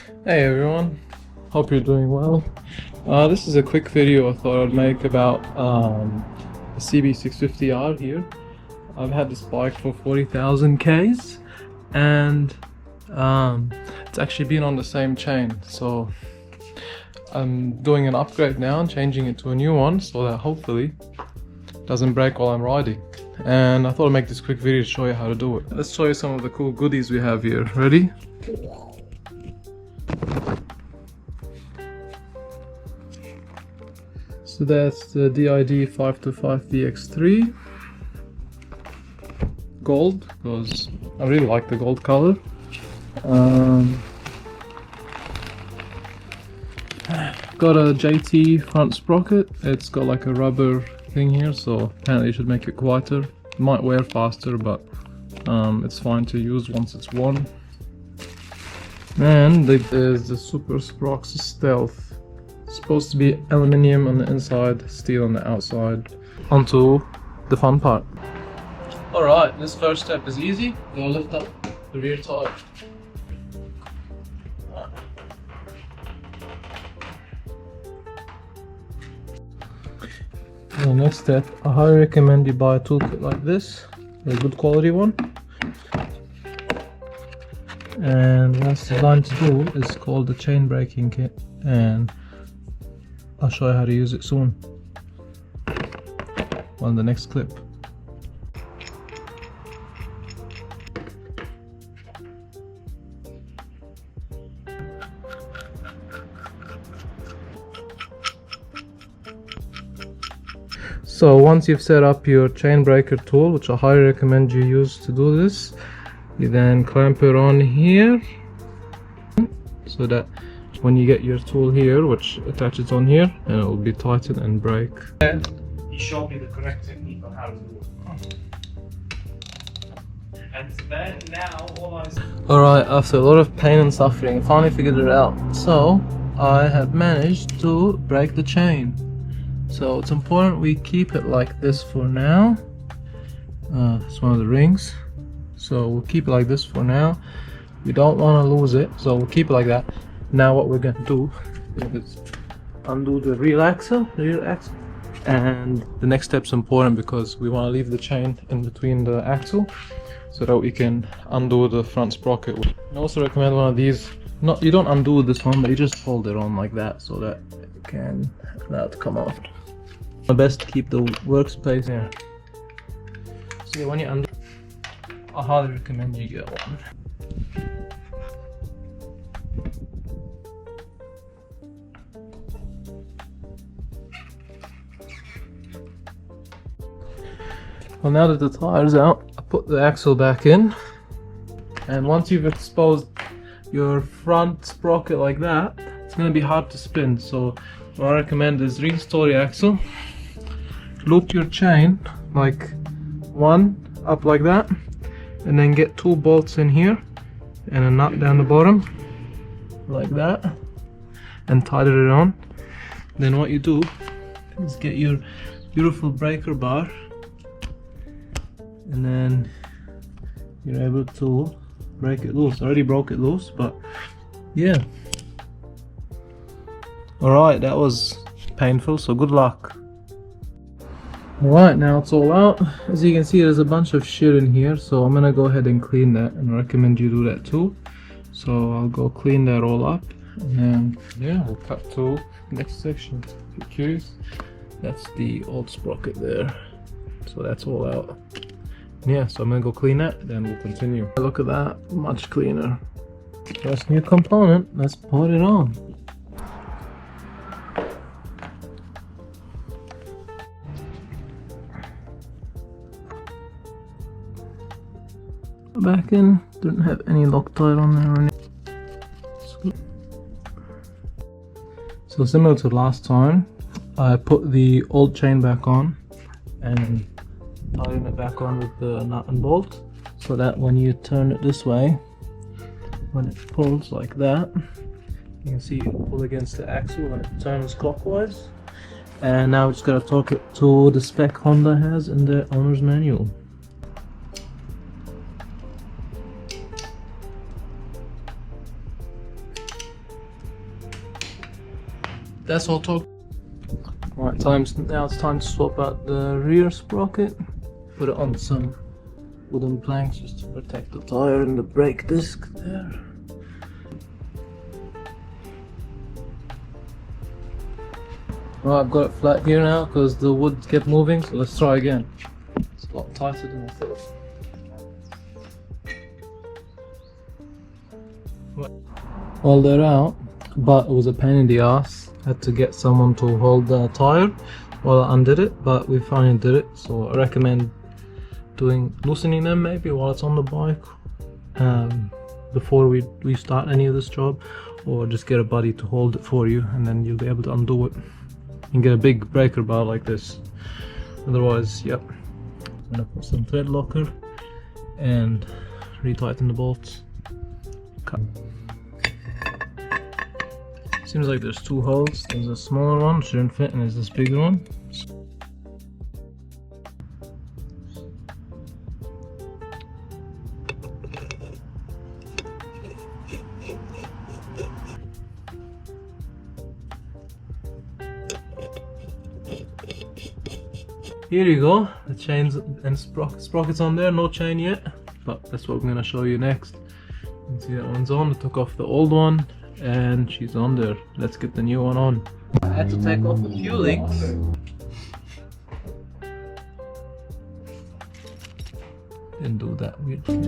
Hey everyone, hope you're doing well. This is a quick video I thought I'd make about the CB650R here. I've had this bike for 40,000 Ks and it's actually been on the same chain, so I'm doing an upgrade now and changing it to a new one so that hopefully it doesn't break while I'm riding. And I thought I'd make this quick video to show you how to do it. Let's show you some of the cool goodies we have here. Ready? So that's the DID 525VX3 gold, because I really like the gold color. Got a JT front sprocket. It's got like a rubber thing here, so apparently it should make it quieter. It might wear faster, but it's fine to use once it's worn. And there's the Super Sprockets Stealth. It's supposed to be aluminium on the inside, steel on the outside. Onto the fun part. Alright, this first step is easy. We'll lift up the rear tire. The next step, I highly recommend you buy a toolkit like this, a good quality one. And what it's designed to do is called the chain braking kit, and I'll show you how to use it soon on the next clip. So once you've set up your chain breaker tool, which I highly recommend you use to do this, you then clamp it on here so that when you get your tool here, which attaches on here, and it will be tightened and break. And he showed me the correct technique on how to do it. And then now all I... Alright, after a lot of pain and suffering, I finally figured it out. So I have managed to break the chain. So it's important we keep it like this for now. It's one of the rings. So we'll keep it like this for now. We don't want to lose it, so we'll keep it like that. Now what we're going to do is undo the rear axle, and the next step's important because we want to leave the chain in between the axle so that we can undo the front sprocket. I also recommend one of these. You don't undo this one, but you just hold it on like that so that it can allow it to come off. It's best to keep the workspace here. So yeah, when you undo, I highly recommend you get one. Well, now that the tire's out, I put the axle back in, and once you've exposed your front sprocket like that, it's going to be hard to spin. So what I recommend is reinstall your axle, loop your chain like one up like that, and then get 2 bolts in here and a nut down the bottom like that, and tighten it on. Then what you do is get your beautiful breaker bar, and then you're able to break it loose. I already broke it loose, but yeah. Alright, that was painful, so good luck. Alright, now it's all out. As you can see, there's a bunch of shit in here, so I'm gonna go ahead and clean that, and I recommend you do that too. So I'll go clean that all up, and then yeah, we'll cut to the next section. If you're curious, that's the old sprocket there. So that's all out. Yeah, so I'm gonna go clean that, then we'll continue. Look at that, much cleaner. First new component, let's put it on. Back in, didn't have any Loctite on there or anything. So similar to last time, I put the old chain back on and tighten it back on with the nut and bolt, so that when you turn it this way, when it pulls like that, you can see it pull against the axle when it turns clockwise. And now we just gotta torque it to the spec Honda has in the owner's manual. that's all talk. Right, now it's time to swap out the rear sprocket. Put it on some wooden planks just to protect the tire and the brake disc there. Right, I've got it flat here now because the wood kept moving, so let's try again. It's a lot tighter than I thought. Well, they're out, but it was a pain in the ass. Had to get someone to hold the tire while I undid it, but we finally did it. So I recommend loosening them maybe while it's on the bike before we start any of this job, or just get a buddy to hold it for you, and then you'll be able to undo it and get a big breaker bar like this. Otherwise, yep, I'm gonna put some thread locker and retighten the bolts. Cut. Seems like there's two holes. There's a smaller one, shouldn't fit, and there's this bigger one. Here you go, the chains and sprockets on there, no chain yet, but that's what we're gonna show you next. You can see that one's on. I took off the old one and she's on there. Let's get the new one on. I had to take off a few links. Didn't do that weird shit.